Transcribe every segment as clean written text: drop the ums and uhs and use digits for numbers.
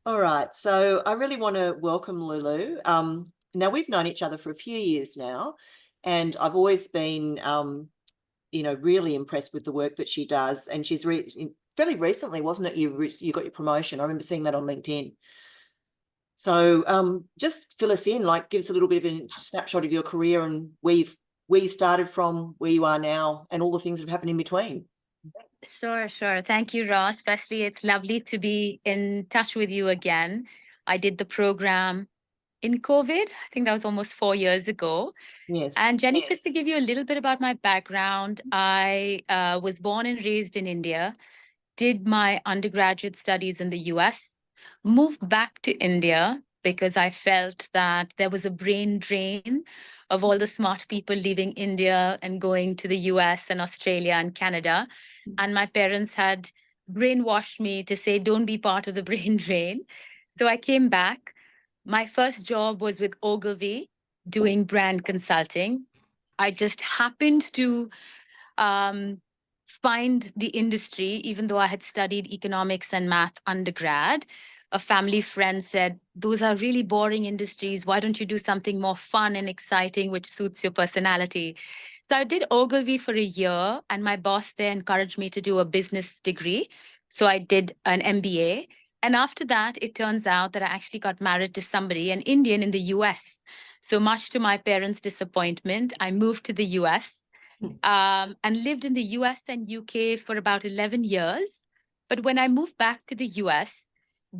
All right. So I really want to welcome Lulu. Now we've known each other for a few years now, and I've always been, really impressed with the work that she does. And she's fairly recently, wasn't it? You got your promotion. I remember seeing that on LinkedIn. So just fill us in, like give us a little bit of a snapshot of your career and where you started from, where you are now, and all the things that have happened in between. Sure, sure. Thank you, Ross. Especially, it's lovely to be in touch with you again. I did the program in COVID. I think that was almost 4 years ago. Yes. And Jenny, just to give you a little bit about my background, I was born and raised in India, did my undergraduate studies in the US, moved back to India because I felt that there was a brain drain of all the smart people leaving India and going to the US and Australia and Canada. And my parents had brainwashed me to say, don't be part of the brain drain. So I came back. My first job was with Ogilvy doing brand consulting. I just happened to um, find the industry, even though I had studied economics and math undergrad. A family friend said, those are really boring industries. Why don't you do something more fun and exciting, which suits your personality? So I did Ogilvy for a year, and my boss there encouraged me to do a business degree. So I did an MBA. And after that, it turns out that I actually got married to somebody, an Indian in the US. So much to my parents' disappointment, I moved to the US and lived in the US and UK for about 11 years. But when I moved back to the US,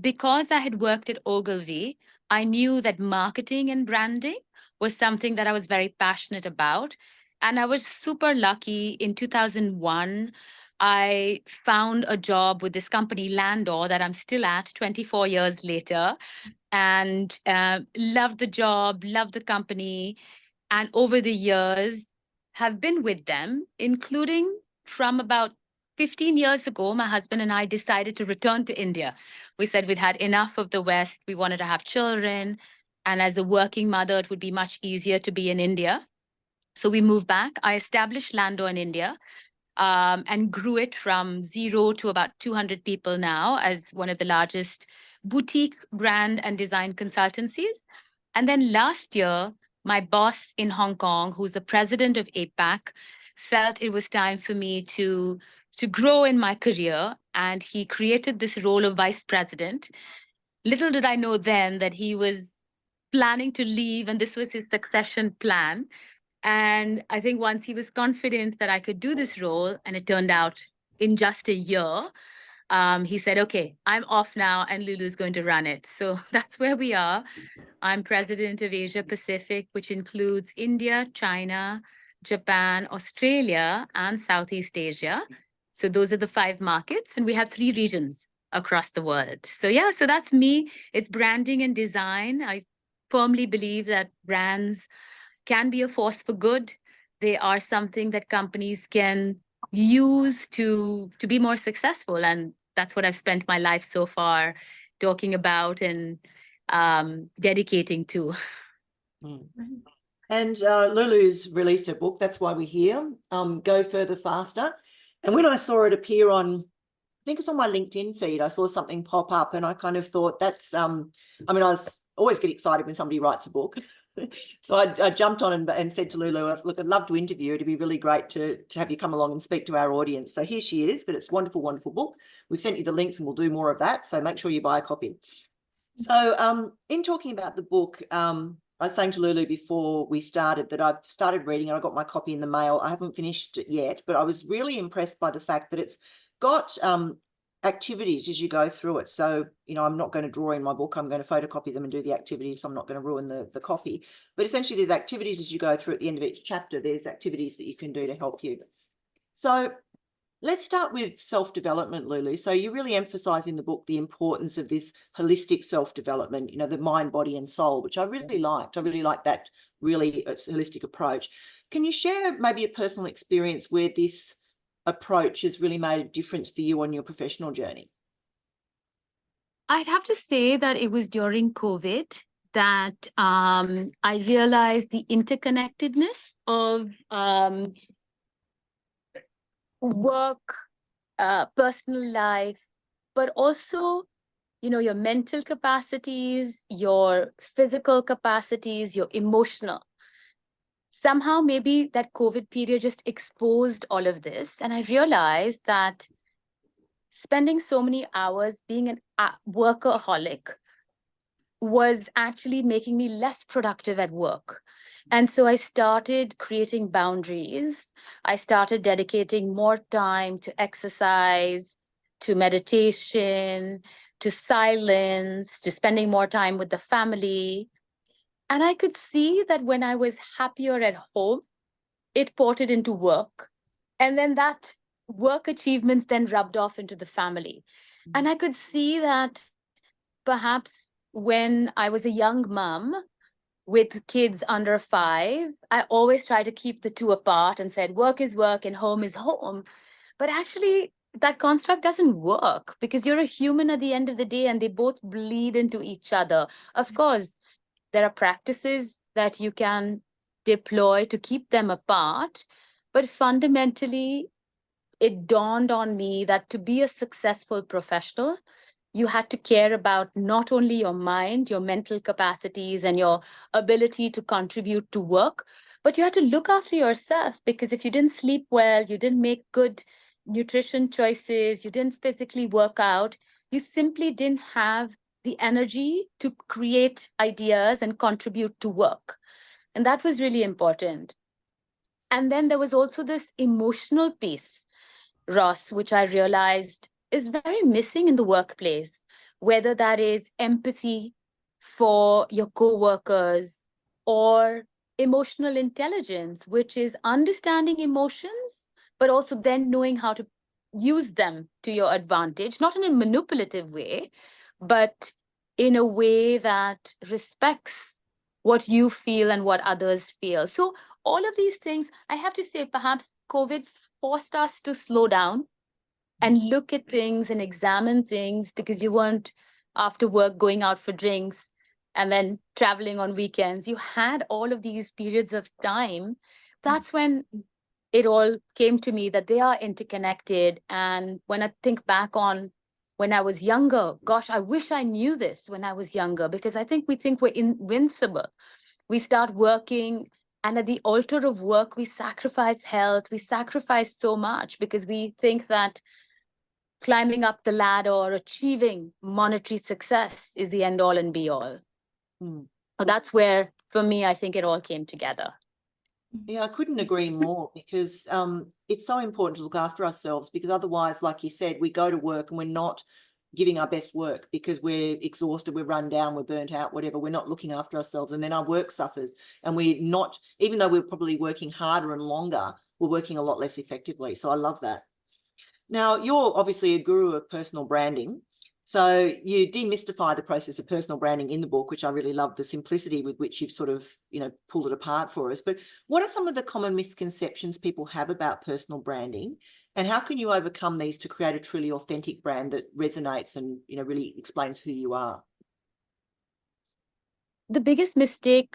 because I had worked at Ogilvy, I knew that marketing and branding was something that I was very passionate about. And I was super lucky. In 2001, I found a job with this company, Landor, that I'm still at 24 years later, and loved the job, loved the company. And over the years, have been with them, including from about 15 years ago, my husband and I decided to return to India. We said we'd had enough of the West. We wanted to have children. And as a working mother, it would be much easier to be in India. So we moved back. I established Lando in India and grew it from zero to about 200 people now as one of the largest boutique brand and design consultancies. And then last year, my boss in Hong Kong, who's the president of APAC, felt it was time for me to grow in my career. And he created this role of vice president. Little did I know then that he was planning to leave, and this was his succession plan. And I think once he was confident that I could do this role, and it turned out in just a year, he said, okay, I'm off now and Lulu's going to run it. So that's where we are. I'm president of Asia Pacific, which includes India, China, Japan, Australia, and Southeast Asia. So those are the 5 markets, and we have 3 regions across the world. So yeah, so that's me. It's branding and design. I firmly believe that brands can be a force for good. They are something that companies can use to be more successful, and that's what I've spent my life so far talking about and dedicating to. Mm. And Lulu's released her book. That's why we're here. Go Further Faster. And when I saw it appear on, I think it was on my LinkedIn feed, I saw something pop up, and I kind of thought that's. I always get excited when somebody writes a book. So I jumped on and said to Lulu, look, I'd love to interview. It'd be really great to have you come along and speak to our audience. So here she is, but it's a wonderful, wonderful book. We've sent you the links and we'll do more of that. So make sure you buy a copy. So in talking about the book, I was saying to Lulu before we started that I've started reading it. I got my copy in the mail. I haven't finished it yet, but I was really impressed by the fact that it's got activities as you go through it. So, I'm not going to draw in my book. I'm going to photocopy them and do the activities. So I'm not going to ruin the copy. But essentially, there's activities as you go through at the end of each chapter. There's activities that you can do to help you. So let's start with self-development, Lulu. So you really emphasize in the book the importance of this holistic self-development, the mind, body, and soul, which I really liked. I really liked that really holistic approach. Can you share maybe a personal experience where this approach has really made a difference for you on your professional journey? I'd have to say that it was during COVID that I realized the interconnectedness of work, personal life, but also your mental capacities, your physical capacities, your emotional. Somehow, maybe that COVID period just exposed all of this. And I realized that spending so many hours being a workaholic was actually making me less productive at work. And so I started creating boundaries. I started dedicating more time to exercise, to meditation, to silence, to spending more time with the family. And I could see that when I was happier at home, it ported into work. And then that work achievements then rubbed off into the family. And I could see that perhaps when I was a young mom with kids under 5, I always try to keep the two apart and said work is work and home is home. But actually, that construct doesn't work because you're a human at the end of the day and they both bleed into each other. Of course, there are practices that you can deploy to keep them apart. But fundamentally, it dawned on me that to be a successful professional, you had to care about not only your mind, your mental capacities, and your ability to contribute to work, but you had to look after yourself because if you didn't sleep well, you didn't make good nutrition choices, you didn't physically work out, you simply didn't have the energy to create ideas and contribute to work. And that was really important. And then there was also this emotional piece, Ross, which I realized is very missing in the workplace, whether that is empathy for your coworkers or emotional intelligence, which is understanding emotions, but also then knowing how to use them to your advantage, not in a manipulative way, but in a way that respects what you feel and what others feel. So all of these things, I have to say, perhaps COVID forced us to slow down and look at things and examine things because you weren't after work going out for drinks and then traveling on weekends. You had all of these periods of time. That's when it all came to me that they are interconnected. And when I think back on when I was younger, gosh, I wish I knew this when I was younger because I think we think we're invincible. We start working, and at the altar of work, we sacrifice health, we sacrifice so much because we think that climbing up the ladder or achieving monetary success is the end all and be all. So that's where, for me, I think it all came together. Yeah, I couldn't agree more because it's so important to look after ourselves because otherwise, like you said, we go to work and we're not giving our best work because we're exhausted, we're run down, we're burnt out, whatever. We're not looking after ourselves and then our work suffers and we're not, even though we're probably working harder and longer, we're working a lot less effectively. So I love that. Now, you're obviously a guru of personal branding. So you demystify the process of personal branding in the book, which I really love, the simplicity with which you've sort of, pulled it apart for us. But what are some of the common misconceptions people have about personal branding? And how can you overcome these to create a truly authentic brand that resonates and, really explains who you are? The biggest mistake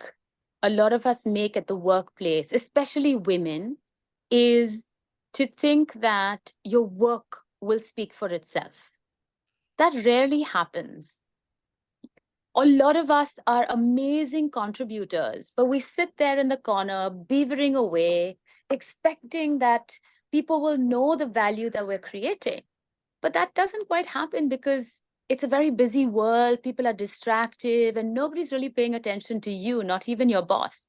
a lot of us make at the workplace, especially women, is to think that your work will speak for itself. That rarely happens. A lot of us are amazing contributors, but we sit there in the corner, beavering away, expecting that people will know the value that we're creating. But that doesn't quite happen because it's a very busy world. People are distracted and nobody's really paying attention to you, not even your boss,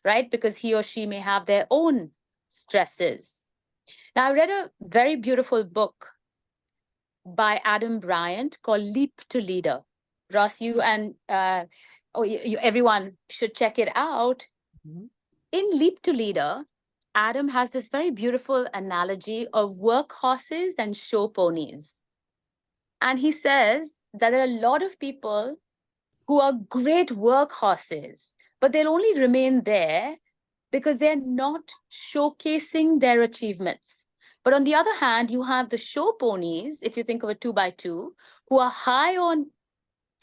right? Because he or she may have their own stresses. Now, I read a very beautiful book by Adam Bryant called Leap to Leader. Ross, you and everyone should check it out. Mm-hmm. In Leap to Leader, Adam has this very beautiful analogy of workhorses and show ponies. And he says that there are a lot of people who are great workhorses, but they'll only remain there because they're not showcasing their achievements. But on the other hand, you have the show ponies, if you think of a 2x2, who are high on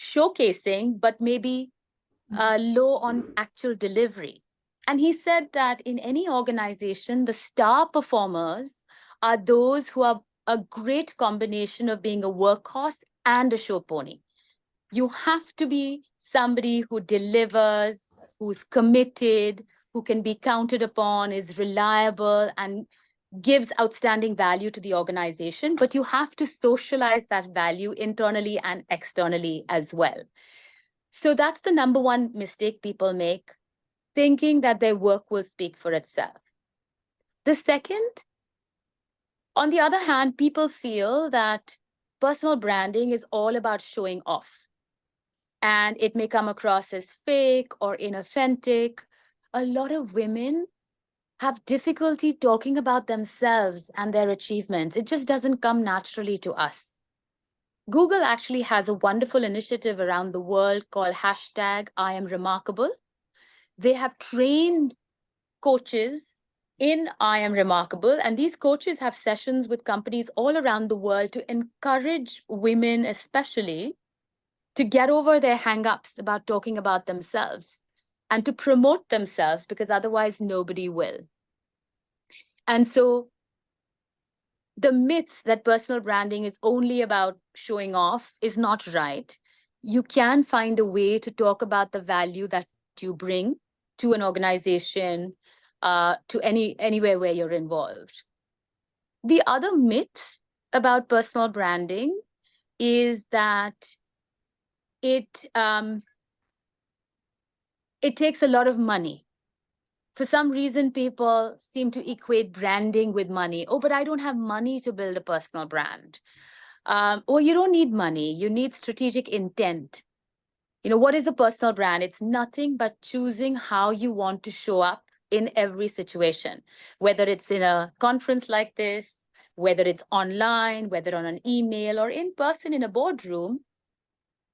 showcasing, but maybe low on actual delivery. And he said that in any organization, the star performers are those who are a great combination of being a workhorse and a show pony. You have to be somebody who delivers, who's committed, who can be counted upon, is reliable, and gives outstanding value to the organization. But you have to socialize that value internally and externally as well. So that's the number one mistake people make, thinking that their work will speak for itself. The second, on the other hand, people feel that personal branding is all about showing off, and it may come across as fake or inauthentic. A lot of women have difficulty talking about themselves and their achievements. It just doesn't come naturally to us. Google actually has a wonderful initiative around the world called #IamRemarkable. They have trained coaches in I Am Remarkable, and these coaches have sessions with companies all around the world to encourage women, especially, to get over their hang-ups about talking about themselves and to promote themselves, because otherwise nobody will. And so the myth that personal branding is only about showing off is not right. You can find a way to talk about the value that you bring to an organization, to anywhere where you're involved. The other myth about personal branding is that it takes a lot of money. For some reason, people seem to equate branding with money. Oh, but I don't have money to build a personal brand. Or you don't need money, you need strategic intent. What is a personal brand? It's nothing but choosing how you want to show up in every situation, whether it's in a conference like this, whether it's online, whether on an email or in person in a boardroom.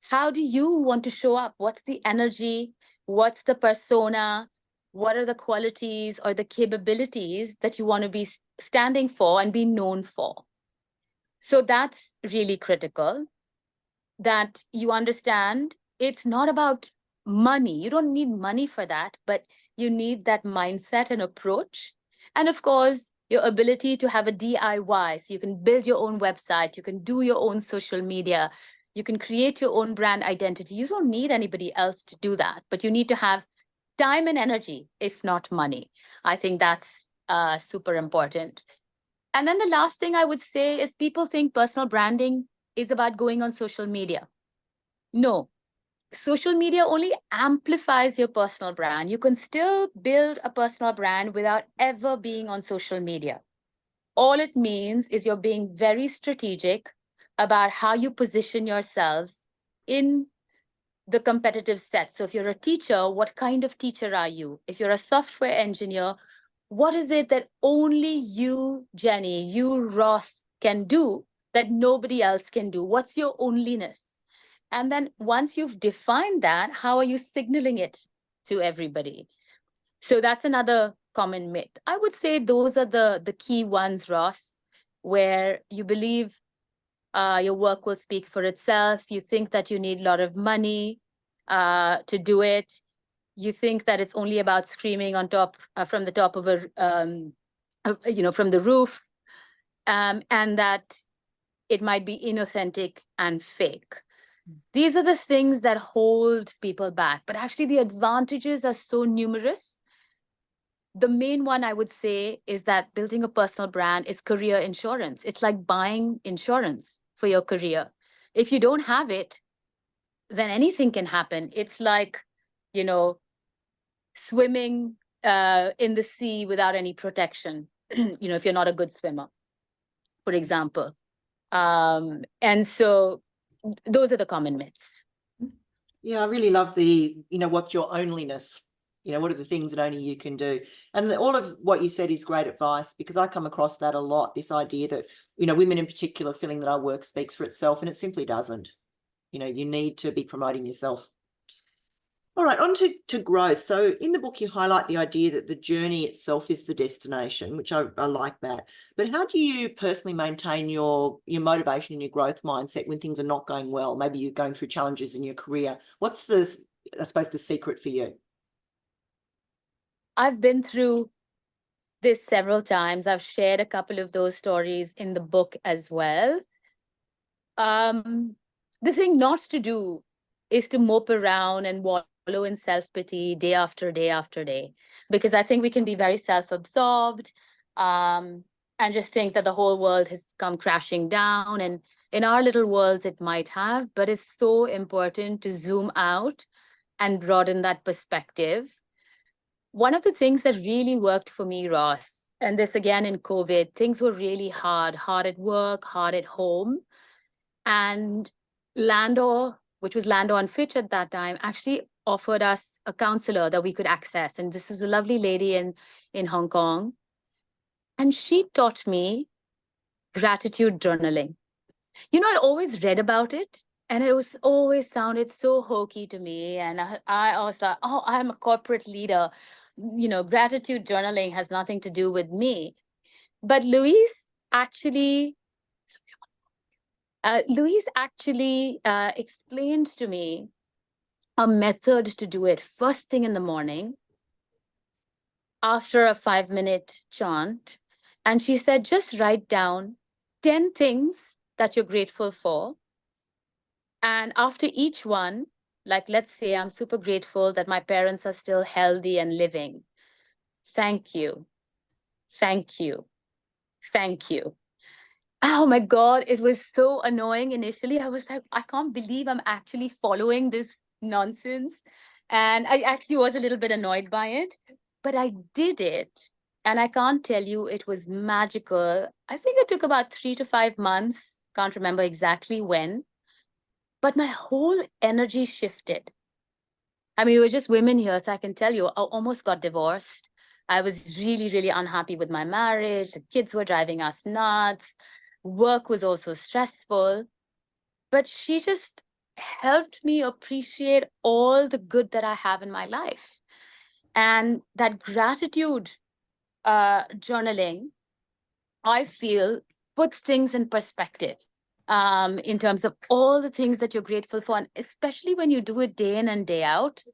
How do you want to show up? What's the energy? What's the persona? What are the qualities or the capabilities that you want to be standing for and be known for? So that's really critical, that you understand it's not about money. You don't need money for that, but you need that mindset and approach. And of course, your ability to have a DIY, so you can build your own website, you can do your own social media, you can create your own brand identity. You don't need anybody else to do that, but you need to have time and energy, if not money. I think that's super important. And then the last thing I would say is people think personal branding is about going on social media. No, social media only amplifies your personal brand. You can still build a personal brand without ever being on social media. All it means is you're being very strategic about how you position yourselves in the competitive set. So if you're a teacher, what kind of teacher are you? If you're a software engineer, what is it that only you, Jenny, you, Ross, can do that nobody else can do? What's your onlyness? And then once you've defined that, how are you signaling it to everybody? So that's another common myth. I would say those are the key ones, Ross, where you believe your work will speak for itself. You think that you need a lot of money to do it. You think that it's only about screaming on top from the top of from the roof, and that it might be inauthentic and fake. These are the things that hold people back. But actually, the advantages are so numerous. The main one I would say is that building a personal brand is career insurance. It's like buying insurance for your career. If you don't have it, then anything can happen. It's like, swimming in the sea without any protection, if you're not a good swimmer, for example. And so those are the common myths. Yeah, I really love what's your onlyness? What are the things that only you can do? And all of what you said is great advice, because I come across that a lot, this idea that, women in particular feeling that our work speaks for itself, and it simply doesn't. You need to be promoting yourself. All right, on to growth. So in the book, you highlight the idea that the journey itself is the destination, which I like that. But how do you personally maintain your motivation and your growth mindset when things are not going well? Maybe you're going through challenges in your career. What's I suppose, the secret for you? I've been through this several times. I've shared a couple of those stories in the book as well. The thing not to do is to mope around and wallow in self-pity day after day after day. Because I think we can be very self-absorbed, and just think that the whole world has come crashing down. And in our little worlds, it might have, but it's so important to zoom out and broaden that perspective. One of the things that really worked for me, Ross, and this again in COVID, things were really hard, hard at work, hard at home. And Landor, which was Landor and Fitch at that time, actually offered us a counselor that we could access. And this is a lovely lady in Hong Kong. And she taught me gratitude journaling. I'd always read about it, and it was always sounded so hokey to me. And I was like, oh, I'm a corporate leader. Gratitude journaling has nothing to do with me. But Louise actually explained to me a method to do it first thing in the morning after a 5-minute chant. And she said, just write down 10 things that you're grateful for. And after each one, like, let's say I'm super grateful that my parents are still healthy and living. Thank you. Thank you. Thank you. Oh my God, it was so annoying initially. I was like, I can't believe I'm actually following this nonsense. And I actually was a little bit annoyed by it, but I did it. And I can't tell you, it was magical. I think it took about 3 to 5 months. Can't remember exactly when, but my whole energy shifted. I mean, we're just women here, so I can tell you, I almost got divorced. I was really, really unhappy with my marriage. The kids were driving us nuts. Work was also stressful. But she just helped me appreciate all the good that I have in my life. And that gratitude journaling, I feel, puts things in perspective, in terms of all the things that you're grateful for. And especially when you do it day in and day out,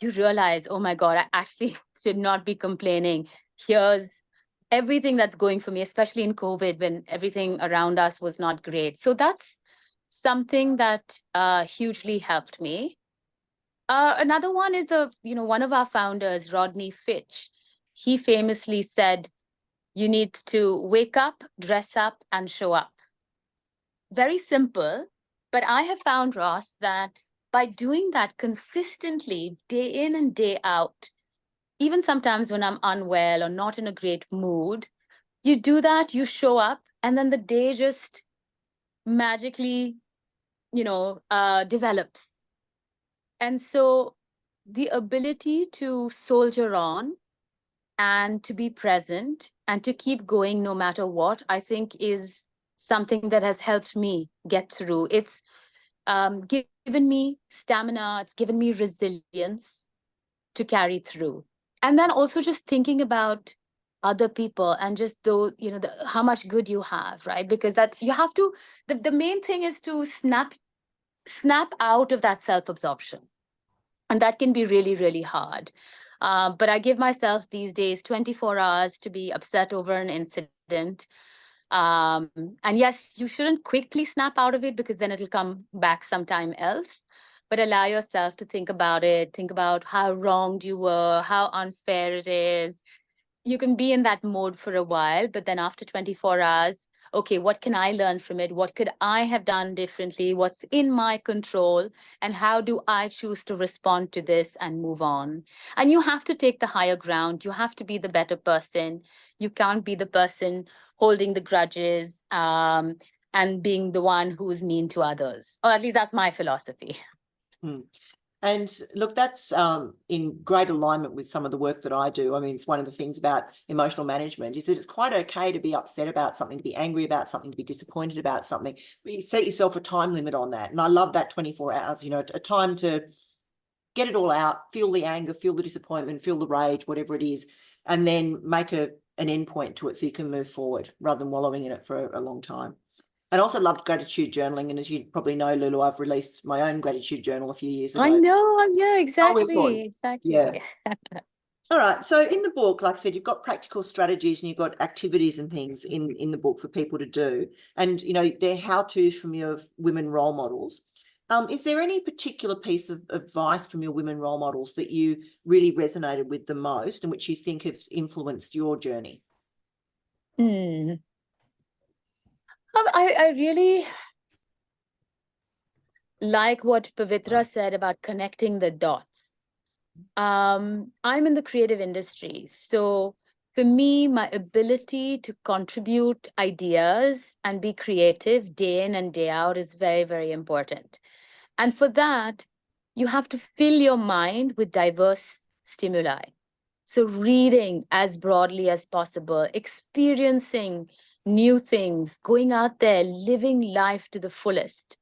you realize, oh my God, I actually should not be complaining. Here's everything that's going for me, especially in COVID when everything around us was not great. So that's something that hugely helped me. Another one is one of our founders, Rodney Fitch. He famously said, you need to wake up, dress up, and show up. Very simple, but I have found, Ross, that by doing that consistently, day in and day out, even sometimes when I'm unwell or not in a great mood, you do that, you show up, and then the day just magically, develops. And so the ability to soldier on and to be present and to keep going no matter what, I think is something that has helped me get through. It's given me stamina, it's given me resilience to carry through. And then also just thinking about other people and just how much good you have, right? Because that you have to, the main thing is to snap out of that self-absorption. And that can be really, really hard. But I give myself these days 24 hours to be upset over an incident. And yes, you shouldn't quickly snap out of it because then it'll come back sometime else. But allow yourself to think about it, think about how wronged you were, how unfair it is. You can be in that mode for a while, but then after 24 hours, okay, what can I learn from it? What could I have done differently? What's in my control? And how do I choose to respond to this and move on? And you have to take the higher ground. You have to be the better person. You can't be the person holding the grudges, and being the one who's mean to others. Or at least that's my philosophy. And look, that's in great alignment with some of the work that I do. I mean, it's one of the things about emotional management is that it's quite okay to be upset about something, to be angry about something, to be disappointed about something. But you set yourself a time limit on that. And I love that 24 hours, a time to get it all out, feel the anger, feel the disappointment, feel the rage, whatever it is, and then make an end point to it so you can move forward rather than wallowing in it for a long time. And also loved gratitude journaling. And as you probably know, Lulu, I've released my own gratitude journal a few years ago. I know. Yeah, exactly. Exactly. Yeah. All right. So in the book, like I said, you've got practical strategies and you've got activities and things in the book for people to do. And, they're how-tos from your women role models. Is there any particular piece of advice from your women role models that you really resonated with the most and which you think has influenced your journey? I really like what Pavitra said about connecting the dots. I'm in the creative industry. So for me, my ability to contribute ideas and be creative day in and day out is very, very important. And for that, you have to fill your mind with diverse stimuli. So reading as broadly as possible, experiencing new things, going out there, living life to the fullest.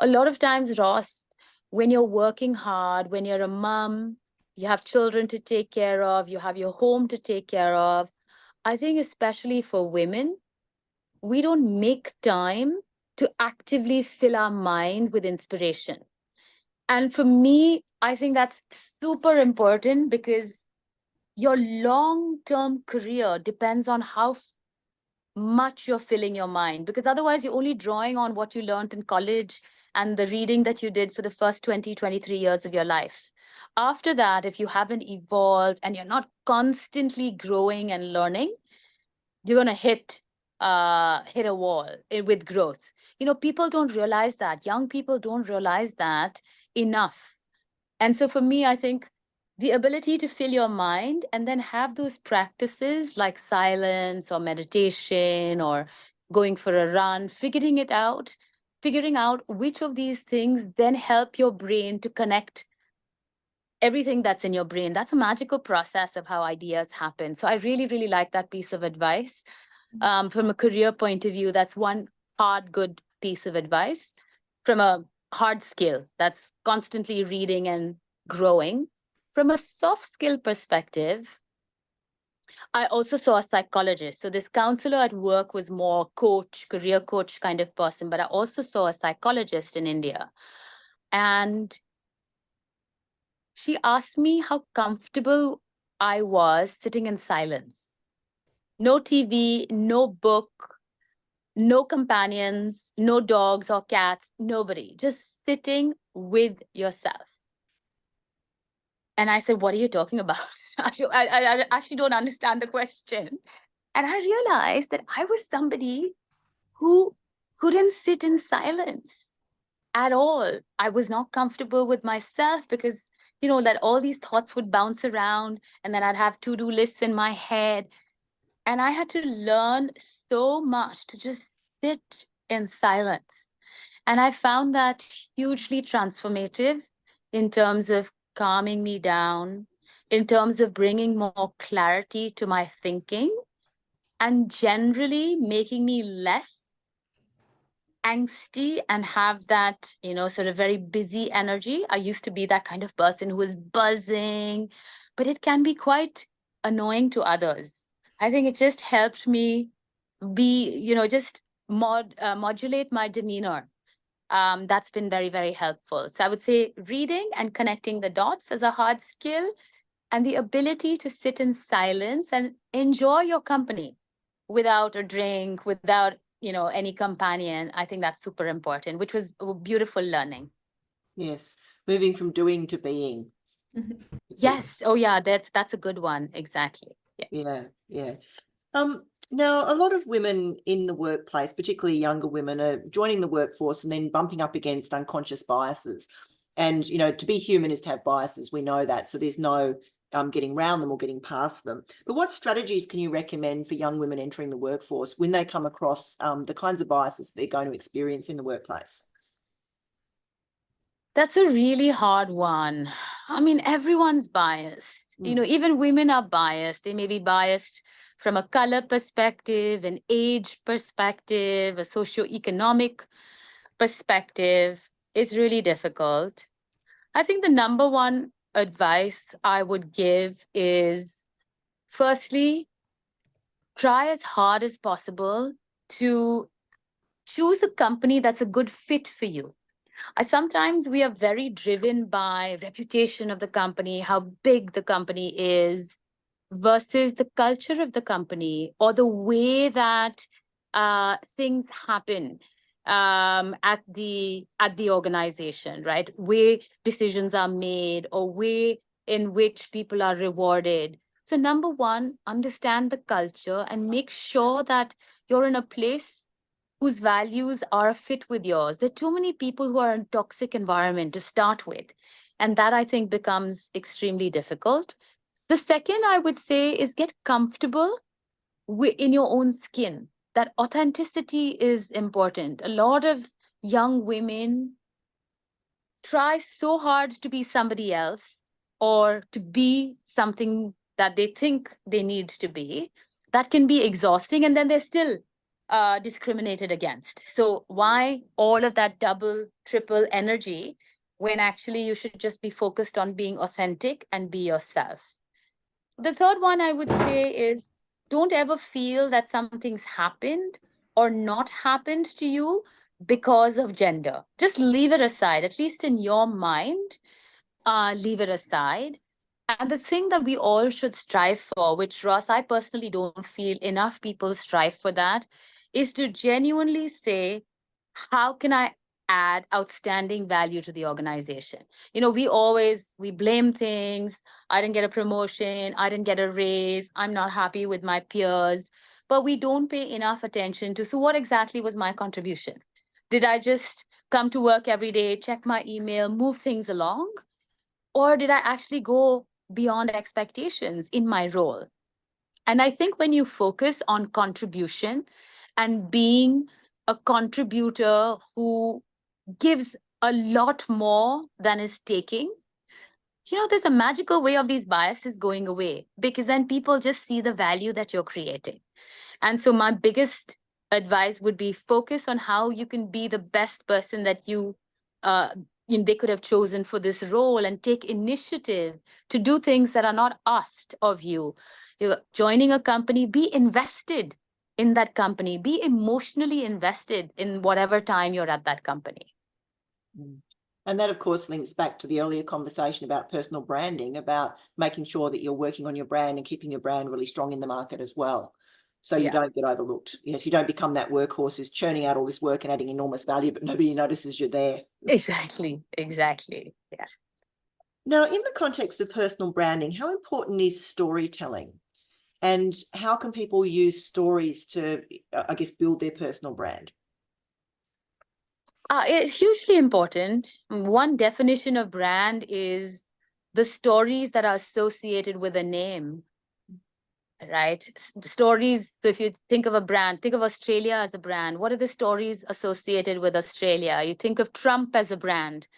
A lot of times, Ross, when you're working hard, when you're a mom, you have children to take care of, you have your home to take care of. I think especially for women, we don't make time to actively fill our mind with inspiration. And for me, I think that's super important because your long-term career depends on how much you're filling your mind, because otherwise you're only drawing on what you learned in college and the reading that you did for the first 20, 23 years of your life. After that, if you haven't evolved and you're not constantly growing and learning, you're going to hit a wall with growth. People don't realize that. Young people don't realize that enough. And so for me, I think the ability to fill your mind and then have those practices like silence or meditation or going for a run, figuring out which of these things then help your brain to connect everything that's in your brain. That's a magical process of how ideas happen. So I really, really like that piece of advice. From a career point of view, that's one hard, good piece of advice. From a hard skill, that's constantly reading and growing. From a soft skill perspective, I also saw a psychologist. So this counselor at work was more coach, career coach kind of person, but I also saw a psychologist in India. And she asked me how comfortable I was sitting in silence. No TV, no book, no companions, no dogs or cats, nobody, just sitting with yourself. And I said, what are you talking about? I actually don't understand the question. And I realized that I was somebody who couldn't sit in silence at all. I was not comfortable with myself because, that all these thoughts would bounce around and then I'd have to-do lists in my head. And I had to learn so much to just sit in silence. And I found that hugely transformative in terms of calming me down, in terms of bringing more clarity to my thinking, and generally making me less angsty and have that, sort of very busy energy. I used to be that kind of person who was buzzing, but it can be quite annoying to others. I think it just helped me be, just modulate my demeanor. That's been very, very helpful. So I would say reading and connecting the dots is a hard skill, and the ability to sit in silence and enjoy your company without a drink, without, any companion. I think that's super important, which was a beautiful learning. Yes, moving from doing to being. Yes. Oh, yeah, that's a good one. Exactly. Yeah. Now, a lot of women in the workplace, particularly younger women, are joining the workforce and then bumping up against unconscious biases. And, to be human is to have biases. We know that. So there's no getting around them or getting past them. But what strategies can you recommend for young women entering the workforce when they come across the kinds of biases they're going to experience in the workplace? That's a really hard one. I mean, everyone's biased. Even women are biased. They may be biased from a color perspective, an age perspective, a socioeconomic perspective. It's really difficult. I think the number one advice I would give is, firstly, try as hard as possible to choose a company that's a good fit for you. Sometimes we are very driven by reputation of the company, how big the company is, versus the culture of the company or the way that things happen. at the organization, right? Way decisions are made or way in which people are rewarded. So number one, understand the culture and make sure that you're in a place whose values are a fit with yours. There are too many people who are in toxic environment to start with. And that I think becomes extremely difficult. The second I would say is get comfortable in your own skin. That authenticity is important. A lot of young women try so hard to be somebody else or to be something that they think they need to be. That can be exhausting, and then they're still discriminated against. So why all of that double, triple energy when actually you should just be focused on being authentic and be yourself? The third one I would say is don't ever feel that something's happened or not happened to you because of gender. Just leave it aside, at least in your mind, leave it aside. And the thing that we all should strive for, which Ross, I personally don't feel enough people strive for that, is to genuinely say, how can I add outstanding value to the organization? You know, we blame things. I didn't get a promotion. I didn't get a raise. I'm not happy with my peers. But we don't pay enough attention to, so what exactly was my contribution? Did I just come to work every day, check my email, move things along? Or did I actually go beyond expectations in my role? And I think when you focus on contribution and being a contributor who gives a lot more than is taking, you know, there's a magical way of these biases going away, because then people just see the value that you're creating. And so my biggest advice would be focus on how you can be the best person that they could have chosen for this role, and take initiative to do things that are not asked of you. You're joining a company, be invested in that company, be emotionally invested in whatever time you're at that company. And that, of course, links back to the earlier conversation about personal branding, about making sure that you're working on your brand and keeping your brand really strong in the market as well. So you don't get overlooked. You know, so you don't become that workhorse who's churning out all this work and adding enormous value, but nobody notices you're there. Exactly. Yeah. Now, in the context of personal branding, how important is storytelling? And how can people use stories to, I guess, build their personal brand? It's hugely important. One definition of brand is the stories that are associated with a name, right? Stories. So if you think of a brand, think of Australia as a brand. What are the stories associated with Australia? You think of Trump as a brand.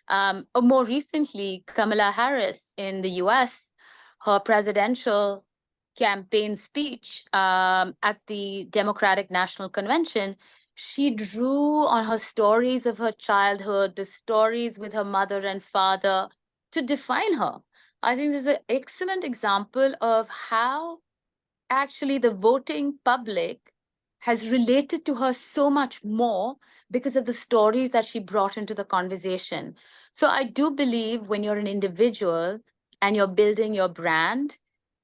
Or more recently, Kamala Harris in the US, her presidential campaign speech at the Democratic National Convention, she drew on her stories of her childhood, the stories with her mother and father to define her. I think this is an excellent example of how actually the voting public has related to her so much more because of the stories that she brought into the conversation. So I do believe when you're an individual and you're building your brand,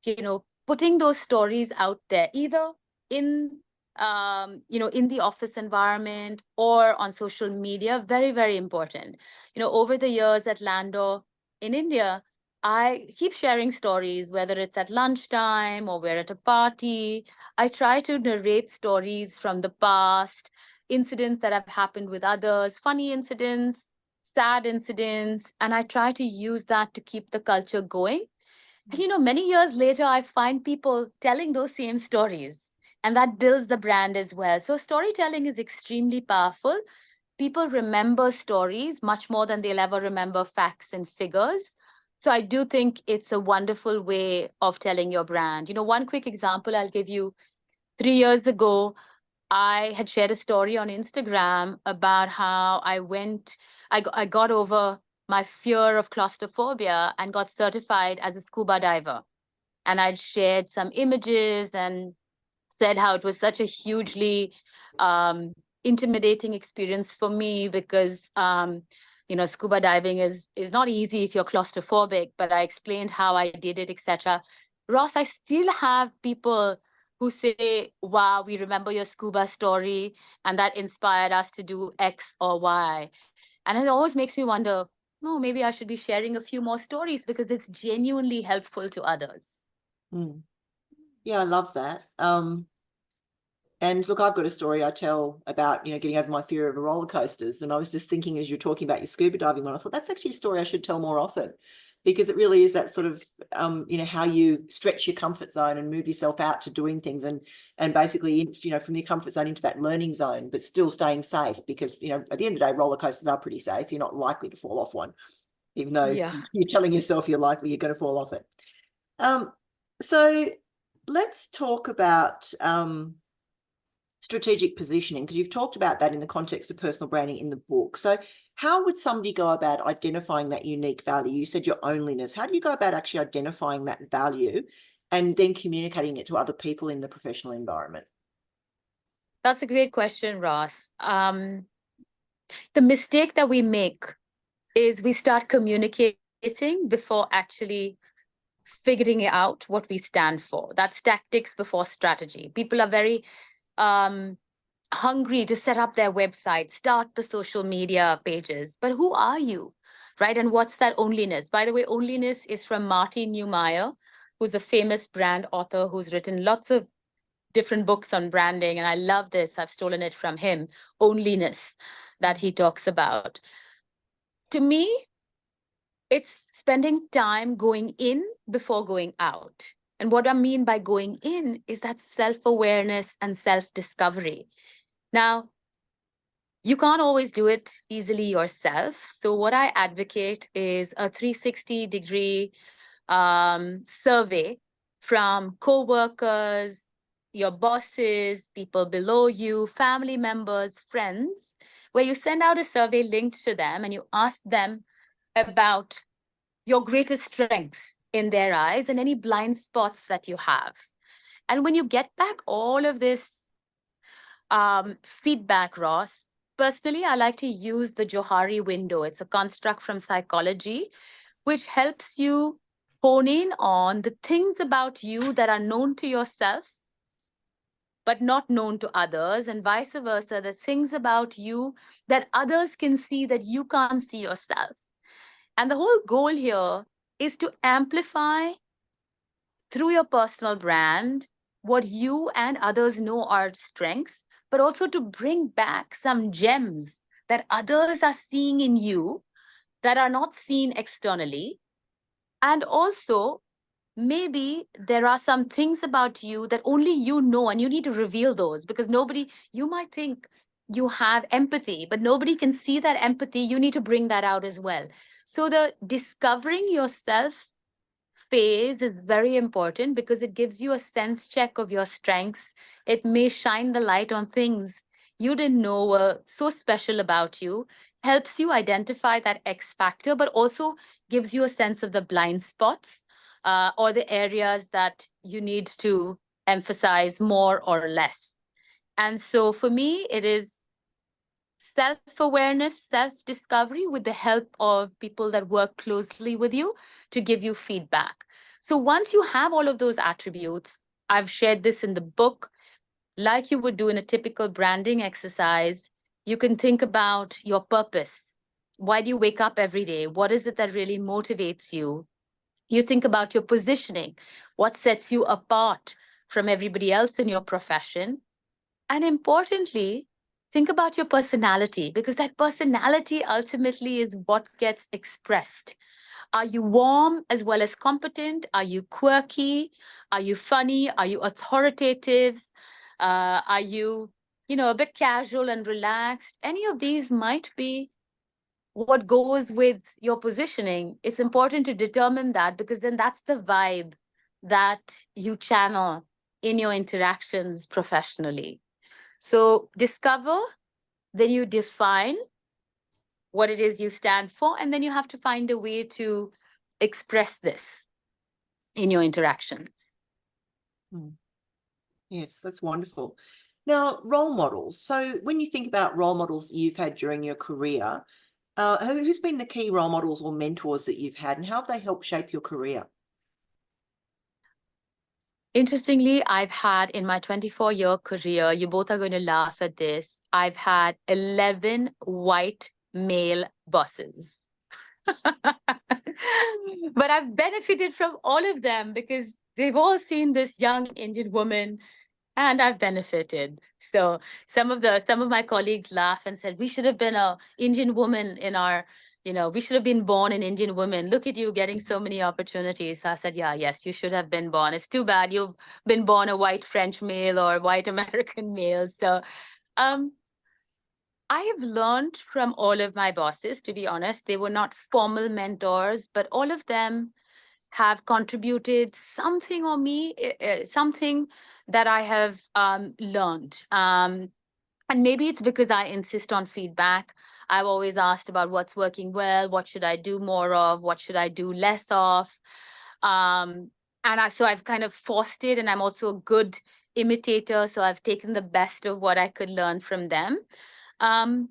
you know, putting those stories out there, either in in the office environment or on social media, very, very important. You know, over the years at Landor in India, I keep sharing stories, whether it's at lunchtime or we're at a party. I try to narrate stories from the past, incidents that have happened with others, funny incidents, sad incidents, and I try to use that to keep the culture going. And, you know, many years later, I find people telling those same stories, and that builds the brand as well. So storytelling is extremely powerful. People remember stories much more than they'll ever remember facts and figures. So I do think it's a wonderful way of telling your brand. You know, one quick example I'll give you. 3 years ago, I had shared a story on Instagram about how I got over my fear of claustrophobia and got certified as a scuba diver. And I'd shared some images and said how it was such a hugely intimidating experience for me because scuba diving is not easy if you're claustrophobic, but I explained how I did it, etc. Ross, I still have people who say, wow, we remember your scuba story and that inspired us to do X or Y. And it always makes me wonder, no, maybe I should be sharing a few more stories because it's genuinely helpful to others. Mm. Yeah, I love that. And look, I've got a story I tell about, getting over my fear of roller coasters. And I was just thinking, as you're talking about your scuba diving one, I thought that's actually a story I should tell more often, because it really is that sort of, how you stretch your comfort zone and move yourself out to doing things, and basically, from your comfort zone into that learning zone, but still staying safe, because, at the end of the day, roller coasters are pretty safe. You're not likely to fall off one, even though Yeah. you're telling yourself you're likely you're going to fall off it. So let's talk about, strategic positioning, because you've talked about that in the context of personal branding in the book. So how would somebody go about identifying that unique value? You said your ownliness. How do you go about actually identifying that value and then communicating it to other people in the professional environment? That's a great question, Ross. The mistake that we make is we start communicating before actually figuring out what we stand for. That's tactics before strategy. People are very hungry to set up their website, start the social media pages. But who are you? Right? And what's that ownliness? By the way, ownliness is from Martin Neumeyer, who's a famous brand author who's written lots of different books on branding. And I love this. I've stolen it from him. Ownliness that he talks about. To me, it's spending time going in before going out. And what I mean by going in is that self-awareness and self-discovery. Now, you can't always do it easily yourself. So what I advocate is a 360-degree survey from co-workers, your bosses, people below you, family members, friends, where you send out a survey linked to them and you ask them about your greatest strengths in their eyes and any blind spots that you have. And when you get back all of this feedback, Ross, personally, I like to use the Johari window. It's a construct from psychology, which helps you hone in on the things about you that are known to yourself, but not known to others, and vice versa, the things about you that others can see that you can't see yourself. And the whole goal here is to amplify through your personal brand what you and others know are strengths, but also to bring back some gems that others are seeing in you that are not seen externally. And also, maybe there are some things about you that only you know, and you need to reveal those, because you might think you have empathy, but nobody can see that empathy. You need to bring that out as well. So the discovering yourself phase is very important because it gives you a sense check of your strengths. It may shine the light on things you didn't know were so special about you, helps you identify that X factor, but also gives you a sense of the blind spots or the areas that you need to emphasize more or less. And so for me, it is self-awareness, self-discovery with the help of people that work closely with you to give you feedback. So once you have all of those attributes, I've shared this in the book, like you would do in a typical branding exercise, you can think about your purpose. Why do you wake up every day? What is it that really motivates you? You think about your positioning. What sets you apart from everybody else in your profession? And importantly, think about your personality, because that personality ultimately is what gets expressed. Are you warm as well as competent? Are you quirky? Are you funny? Are you authoritative? Are you, a bit casual and relaxed? Any of these might be what goes with your positioning. It's important to determine that, because then that's the vibe that you channel in your interactions professionally. So discover, then you define what it is you stand for, and then you have to find a way to express this in your interactions. Yes, that's wonderful. Now, role models. So when you think about role models you've had during your career, who's been the key role models or mentors that you've had, and how have they helped shape your career? Interestingly, I've had in my 24-year career, you both are going to laugh at this, I've had 11 white male bosses. But I've benefited from all of them because they've all seen this young Indian woman and I've benefited. So some of my colleagues laugh and said, we should have been a Indian woman in our, we should have been born an Indian woman. Look at you getting so many opportunities. So I said, yeah, yes, you should have been born. It's too bad you've been born a white French male or white American male. So um, I have learned from all of my bosses, to be honest. They were not formal mentors, but all of them have contributed something on me, something that I have learned. And maybe it's because I insist on feedback. I've always asked about what's working well, what should I do more of, what should I do less of. So I've kind of forced it, and I'm also a good imitator. So I've taken the best of what I could learn from them. Um,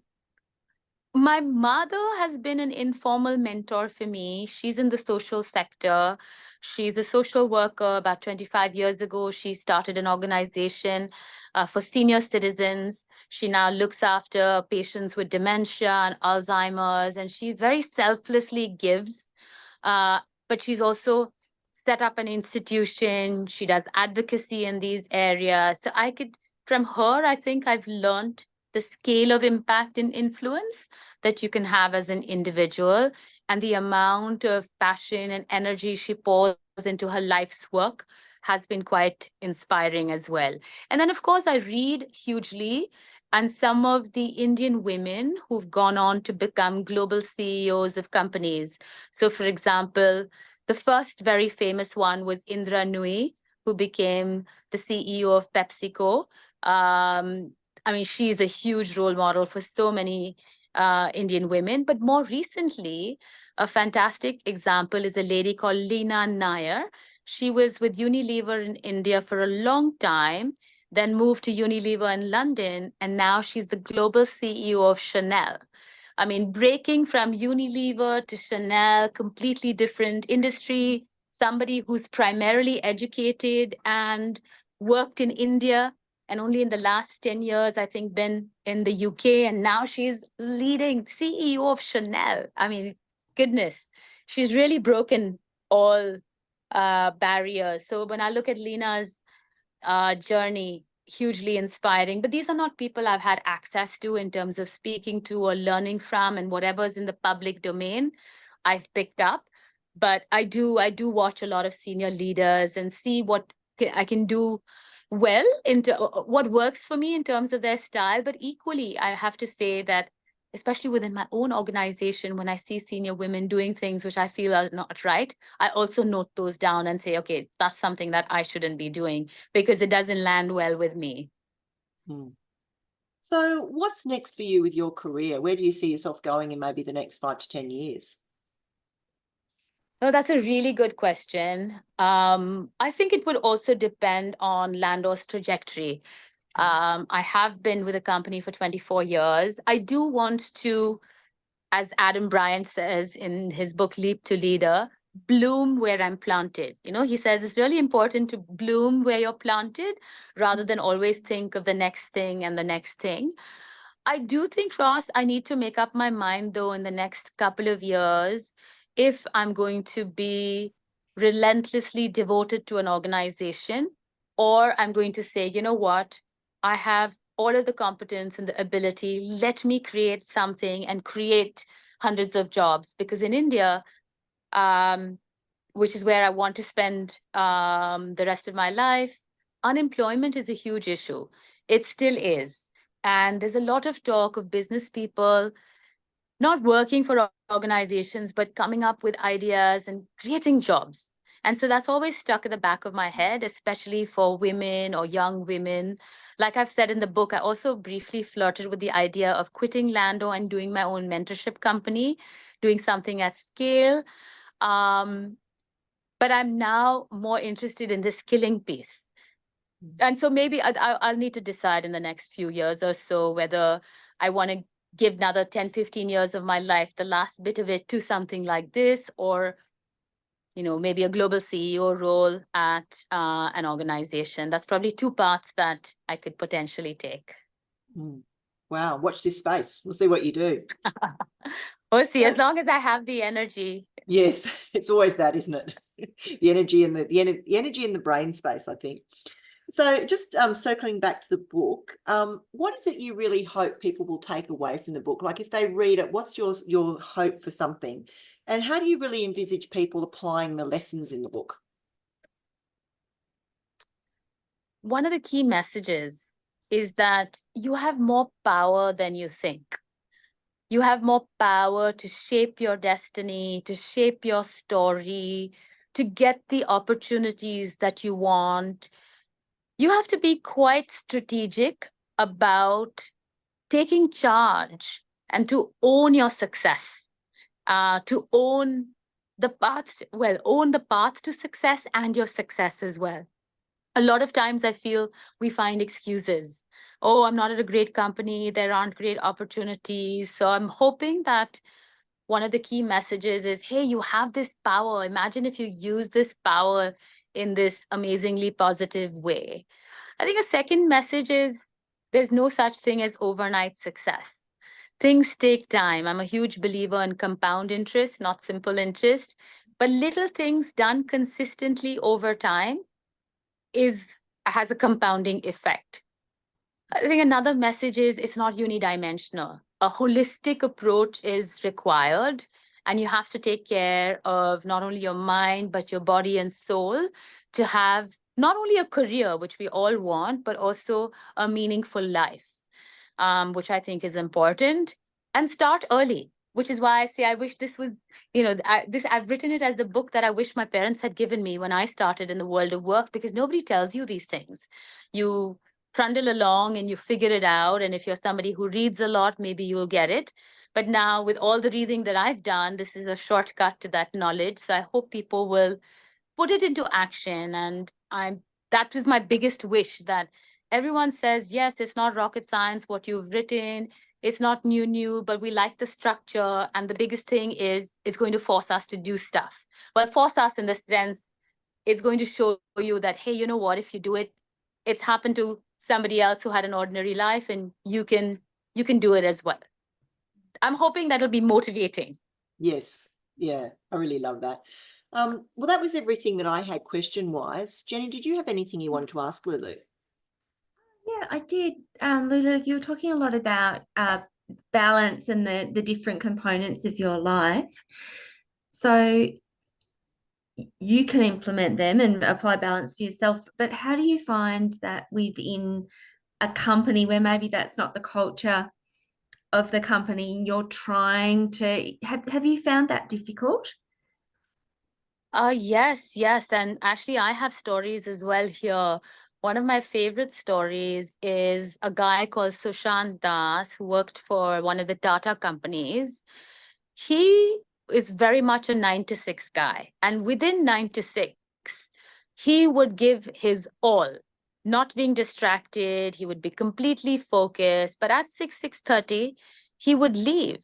my mother has been an informal mentor for me. She's in the social sector. She's a social worker. About 25 years ago, she started an organization for senior citizens. She now looks after patients with dementia and Alzheimer's, and she very selflessly gives. But she's also set up an institution. She does advocacy in these areas. So from her, I think I've learned the scale of impact and influence that you can have as an individual, and the amount of passion and energy she pours into her life's work has been quite inspiring as well. And then, of course, I read hugely, and some of the Indian women who've gone on to become global CEOs of companies. So, for example, the first very famous one was Indra Nui, who became the CEO of PepsiCo. I mean, she's a huge role model for so many Indian women. But more recently, a fantastic example is a lady called Leena Nair. She was with Unilever in India for a long time, then moved to Unilever in London, and now she's the global CEO of Chanel. I mean, breaking from Unilever to Chanel, completely different industry, somebody who's primarily educated and worked in India, and only in the last 10 years, I think, been in the UK. And now she's leading CEO of Chanel. I mean, goodness, she's really broken all barriers. So when I look at Leena's journey, hugely inspiring. But these are not people I've had access to in terms of speaking to or learning from, and whatever's in the public domain, I've picked up. But I do watch a lot of senior leaders and see what I can do well into what works for me in terms of their style. But equally, I have to say that, especially within my own organization, when I see senior women doing things which I feel are not right, I also note those down and say, okay, that's something that I shouldn't be doing because it doesn't land well with me. Hmm. So what's next for you with your career? Where do you see yourself going in maybe the next 5 to 10 years? No, that's a really good question. I think it would also depend on Landor's trajectory. I have been with a company for 24 years. I do want to, as Adam Bryant says in his book, Leap to Leader, bloom where I'm planted. He says it's really important to bloom where you're planted rather than always think of the next thing and the next thing. I do think, Ross, I need to make up my mind, though, in the next couple of years, if I'm going to be relentlessly devoted to an organization, or I'm going to say, you know what, I have all of the competence and the ability. Let me create something and create hundreds of jobs. Because in India, which is where I want to spend the rest of my life, unemployment is a huge issue. It still is. And there's a lot of talk of business people not working for organizations, but coming up with ideas and creating jobs. And so that's always stuck in the back of my head, especially for women or young women. Like I've said in the book, I also briefly flirted with the idea of quitting Landor and doing my own mentorship company, doing something at scale. Um, but I'm now more interested in the skilling piece. And so maybe I'll need to decide in the next few years or so whether I want to give another 10, 15 years of my life, the last bit of it, to something like this, or maybe a global CEO role at an organization. That's probably two paths that I could potentially take. Wow, watch this space. We'll see what you do. We'll see, as long as I have the energy. Yes, it's always that, isn't it? The energy and the energy in the brain space, I think. So just circling back to the book, what is it you really hope people will take away from the book? Like if they read it, what's your hope for something? And how do you really envisage people applying the lessons in the book? One of the key messages is that you have more power than you think. You have more power to shape your destiny, to shape your story, to get the opportunities that you want. You have to be quite strategic about taking charge and to own your success, to own the path to success and your success as well. A lot of times I feel we find excuses. Oh, I'm not at a great company. There aren't great opportunities. So I'm hoping that one of the key messages is, hey, you have this power. Imagine if you use this power in this amazingly positive way. I think a second message is there's no such thing as overnight success. Things take time. I'm a huge believer in compound interest, not simple interest. But little things done consistently over time has a compounding effect. I think another message is it's not unidimensional. A holistic approach is required, and you have to take care of not only your mind, but your body and soul to have not only a career, which we all want, but also a meaningful life, which I think is important. And start early, which is why I say I wish this was, I've written it as the book that I wish my parents had given me when I started in the world of work, because nobody tells you these things. You trundle along and you figure it out. And if you're somebody who reads a lot, maybe you'll get it. But now with all the reading that I've done, this is a shortcut to that knowledge. So I hope people will put it into action. And that was my biggest wish, that everyone says, yes, it's not rocket science, what you've written. It's not new, but we like the structure. And the biggest thing is it's going to force us to do stuff. Well, force us in the sense, it's going to show you that, hey, you know what, if you do it, it's happened to somebody else who had an ordinary life, and you can do it as well. I'm hoping that'll be motivating. Yes. Yeah, I really love that. Well, that was everything that I had question-wise. Jenny, did you have anything you wanted to ask Lulu? Yeah, I did. Lulu, you were talking a lot about balance and the different components of your life. So you can implement them and apply balance for yourself, but how do you find that within a company where maybe that's not the culture of the company, you're trying to have you found that difficult? Yes. And actually, I have stories as well here. One of my favorite stories is a guy called Sushant Das, who worked for one of the Tata companies. He is very much a 9 to 6 guy. And within 9 to 6, he would give his all, not being distracted. He would be completely focused. But at 6:30, he would leave.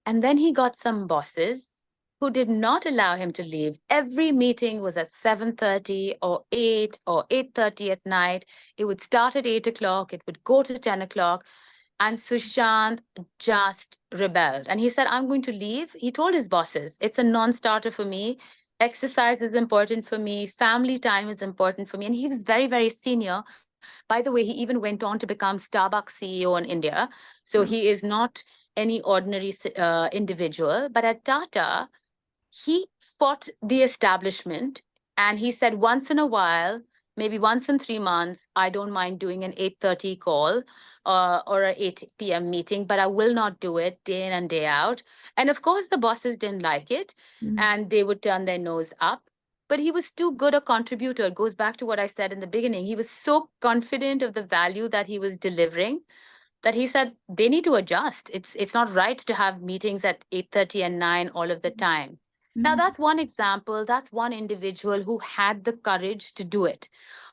And then he got some bosses who did not allow him to leave. Every meeting was at 7:30 or 8 or 8:30 at night. It would start at 8 o'clock. It would go to 10 o'clock. And Sushant just rebelled. And he said, I'm going to leave. He told his bosses, it's a non-starter for me. Exercise is important for me. Family time is important for me. And he was very, very senior. By the way, he even went on to become Starbucks CEO in India. So he is not any ordinary individual. But at Tata, he fought the establishment, and he said, once in a while, maybe once in 3 months, I don't mind doing an 8:30 call or a 8 p.m. meeting, but I will not do it day in and day out. And of course, the bosses didn't like it, and they would turn their nose up. But he was too good a contributor. It goes back to what I said in the beginning. He was so confident of the value that he was delivering that he said they need to adjust. It's not right to have meetings at 8:30 and 9 all of the time. Now, that's one example. That's one individual who had the courage to do it.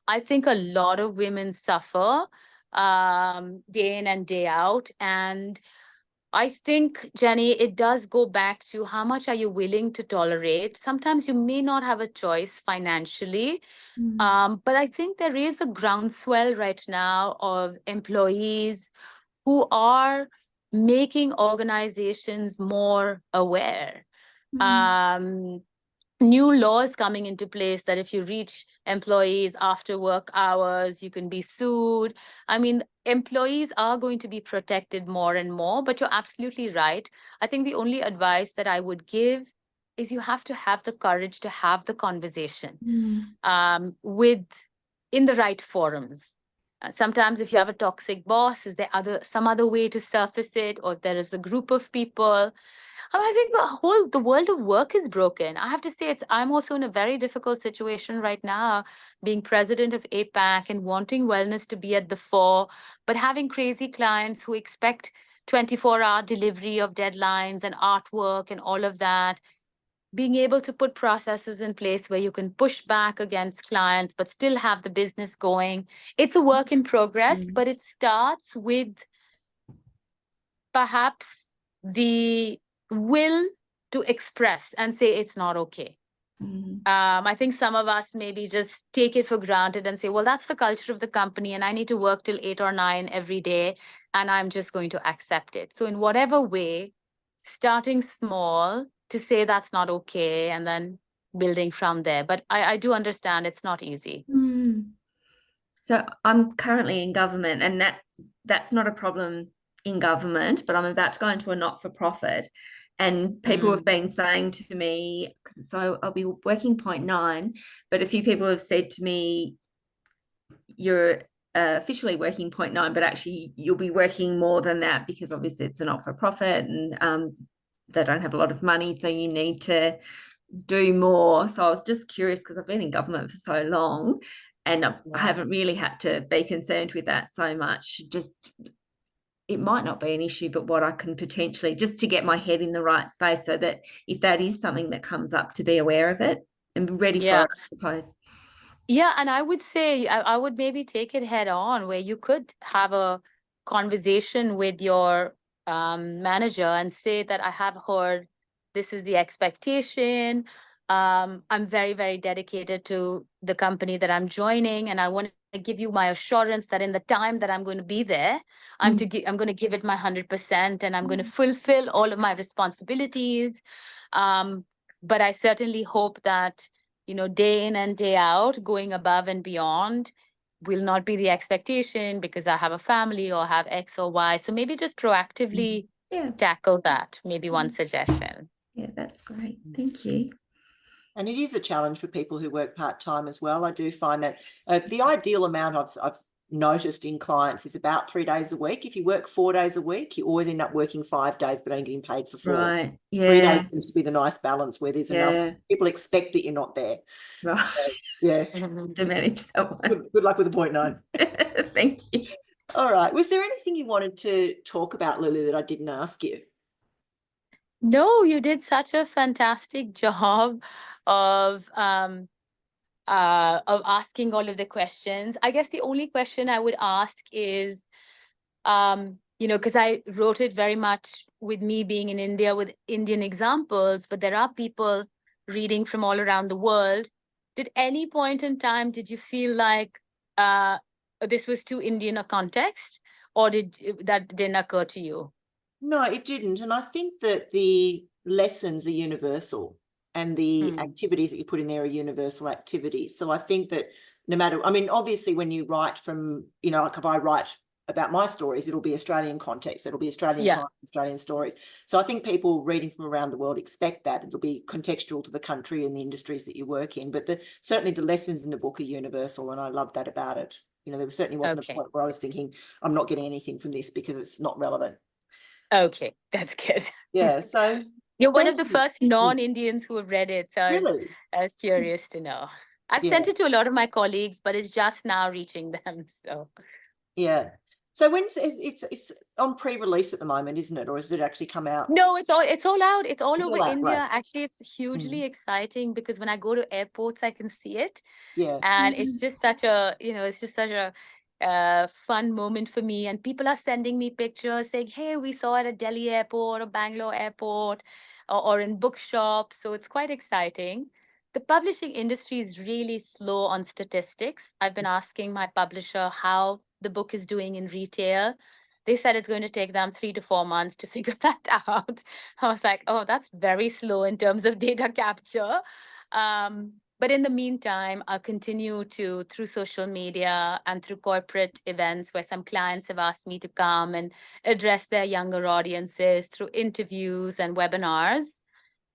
I think a lot of women suffer day in and day out. And I think, Jenny, it does go back to how much are you willing to tolerate. Sometimes you may not have a choice financially, but I think there is a groundswell right now of employees who are making organizations more aware. New laws coming into place that if you reach employees after work hours, you can be sued. I mean, employees are going to be protected more and more, but you're absolutely right. I think the only advice that I would give is you have to have the courage to have the conversation with in the right forums. Sometimes if you have a toxic boss, is there some other way to surface it? Or if there is a group of people, I think the world of work is broken. I have to say, I'm also in a very difficult situation right now, being president of APAC and wanting wellness to be at the fore, but having crazy clients who expect 24-hour delivery of deadlines and artwork and all of that. Being able to put processes in place where you can push back against clients, but still have the business going. It's a work in progress, but it starts with perhaps the will to express and say it's not okay. I think some of us maybe just take it for granted and say, well, that's the culture of the company and I need to work till 8 or 9 every day and I'm just going to accept it. So in whatever way, starting small to say that's not okay and then building from there. But I do understand it's not easy. So I'm currently in government, and that's not a problem in government, but I'm about to go into a not-for-profit. And people have been saying to me, so I'll be working 0.9, but a few people have said to me, you're officially working 0.9, but actually you'll be working more than that because obviously it's a not-for-profit and they don't have a lot of money, so you need to do more. So I was just curious because I've been in government for so long and I haven't really had to be concerned with that so much. Just it might not be an issue, but what I can potentially, just to get my head in the right space so that if that is something that comes up, to be aware of it and be ready for it, I suppose. Yeah, and I would say I would maybe take it head on, where you could have a conversation with your manager and say that I have heard this is the expectation. I'm very, very dedicated to the company that I'm joining, and I want to give you my assurance that in the time that I'm going to be there, I'm going to give it my 100%, and I'm going to fulfill all of my responsibilities. But I certainly hope that day in and day out, going above and beyond will not be the expectation because I have a family or have X or Y. So maybe just proactively tackle that. Maybe one suggestion. Yeah, that's great. Thank you. And it is a challenge for people who work part-time as well. I do find that the ideal amount I've noticed in clients is about 3 days a week. If you work 4 days a week, you always end up working 5 days but only getting paid for 4. Right. Yeah. 3 days seems to be the nice balance where there's enough. People expect that you're not there. Right. So, yeah. To manage that one. Good luck with the 0.9. Thank you. All right. Was there anything you wanted to talk about, Lulu, that I didn't ask you? No, you did such a fantastic job of asking all of the questions. I guess the only question I would ask is, because I wrote it very much with me being in India with Indian examples, but there are people reading from all around the world. Did any point in time, did you feel like this was too Indian a context, or that didn't occur to you? No, it didn't. And I think that the lessons are universal and the activities that you put in there are universal activities. So I think that no matter, I mean, obviously when you write from, like if I write about my stories, it'll be Australian context, it'll be Australian times, Australian stories. So I think people reading from around the world expect that it'll be contextual to the country and the industries that you work in. But certainly the lessons in the book are universal, and I love that about it. There certainly wasn't a point where I was thinking I'm not getting anything from this because it's not relevant. Okay, that's good. Yeah, so you're one of the first non-Indians who have read it, so really? I was curious to know. I've sent it to a lot of my colleagues, but it's just now reaching them. So yeah. So it's on pre-release at the moment, isn't it, or has it actually come out? No, it's all out. It's all over all out, India. right. Actually, it's hugely exciting because when I go to airports, I can see it. Yeah. And it's just such a, fun moment for me. And people are sending me pictures saying, hey, we saw it at Delhi airport or Bangalore airport or in bookshops. So it's quite exciting. The publishing industry is really slow on statistics. I've been asking my publisher how the book is doing in retail. They said it's going to take them 3 to 4 months to figure that out. I was like, oh, that's very slow in terms of data capture. But in the meantime, I'll continue to, through social media and through corporate events where some clients have asked me to come and address their younger audiences through interviews and webinars,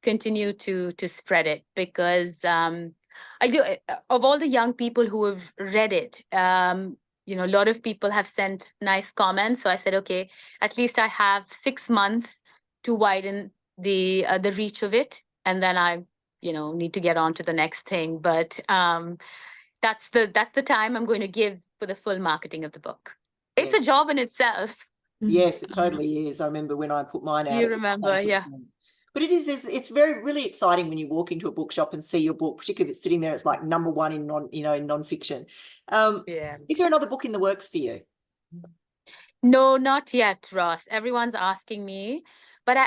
continue to spread it, because I do, of all the young people who have read it, you know, a lot of people have sent nice comments. So I said, okay, at least I have 6 months to widen the reach of it, and then I, you know, need to get on to the next thing. But that's the time I'm going to give for the full marketing of the book. It's Yes. a job in itself. Yes, it totally is. I remember when I put mine out. You it was remember, crazy. yeah. But it's really exciting when you walk into a bookshop and see your book, particularly if it's sitting there, it's like #1 in nonfiction. Yeah. Is there another book in the works for you? No, not yet, Ross. Everyone's asking me, but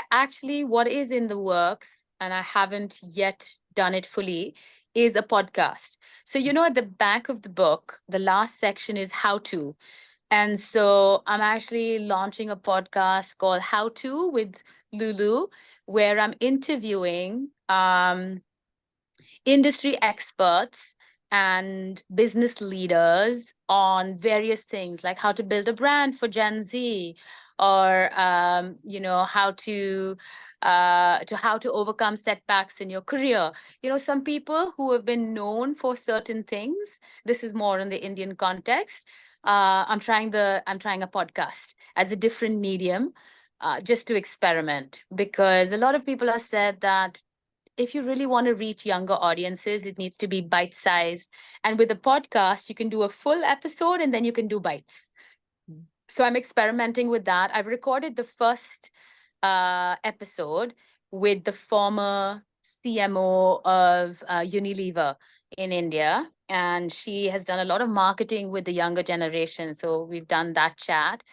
what is in the works, and I haven't yet done it fully, is a podcast. So, you know, at the back of the book, the last section is how to. And so I'm actually launching a podcast called How To with Lulu, where I'm interviewing industry experts and business leaders on various things, like how to build a brand for Gen Z, or you know, how to overcome setbacks in your career. You know, some people who have been known for certain things. This is more in the Indian context. I'm trying a podcast as a different medium, just to experiment, because a lot of people have said that if you really want to reach younger audiences, it needs to be bite-sized. And with a podcast, you can do a full episode and then you can do bites. So I'm experimenting with that. I've recorded the first episode with the former CMO of Unilever in India. And she has done a lot of marketing with the younger generation. So we've done that chat.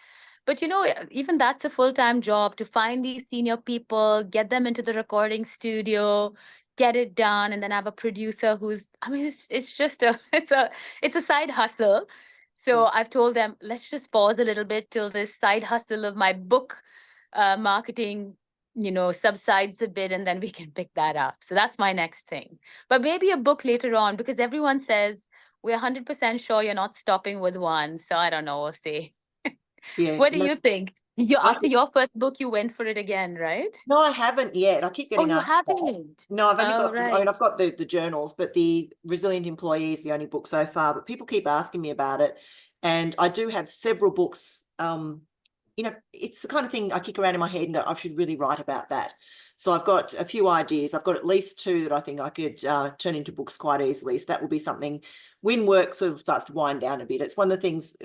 But, you know, even that's a full-time job, to find these senior people, get them into the studio, get it done, and then have a producer who's, I mean, it's just it's a side hustle. So I've told them, let's just pause a little bit till this side hustle of my book marketing, you know, subsides a bit, and then we can pick that up. So that's my next thing. But maybe a book later on, because everyone says we're 100% sure you're not stopping with one. So I don't know, we'll see. Yes. What do you think? After your first book, you went for it again, right? No, I haven't yet. I keep getting you asked that. haven't? No, I've only got, I mean, right. I've got the journals, but the Resilient Employee is the only book so far. But people keep asking me about it. And I do have several books. You know, it's the kind of thing I kick around in my head and go, I should really write about that. So I've got a few ideas. I've got at least 2 that I think I could turn into books quite easily. So that will be something when work sort of starts to wind down a bit. It's one of the things,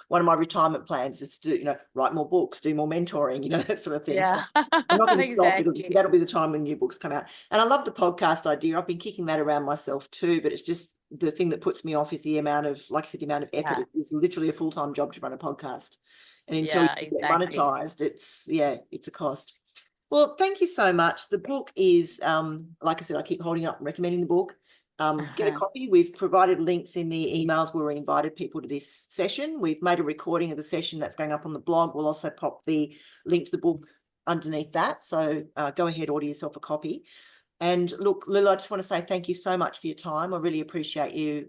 one of my retirement plans is to, you know, write more books, do more mentoring, you know, that sort of thing. Yeah, so I'm not going to stop. exactly. That'll be the time when new books come out. And I love the podcast idea. I've been kicking that around myself too, but it's just the thing that puts me off is the amount of, like I said, the amount of effort. It is literally a full-time job to run a podcast. And until you get monetized, it's a cost. Well, thank you so much. The book is, like I said, I keep holding up and recommending the book. Get a copy. We've provided links in the emails where we invited people to this session. We've made a recording of the session that's going up on the blog. We'll also pop the link to the book underneath that. So go ahead, order yourself a copy. And look, Lulu, I just want to say thank you so much for your time. I really appreciate you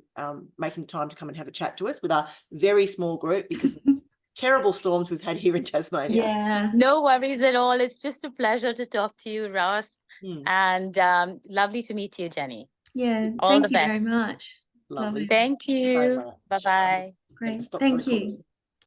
making the time to come and have a chat to us with our very small group, because it's terrible storms we've had here in Tasmania. Yeah. No worries at all. It's just a pleasure to talk to you, Ross. And lovely to meet you, Jenny. Yeah. All Thank the you very best. much. Lovely. Thank you. Bye-bye. Great. Thank you.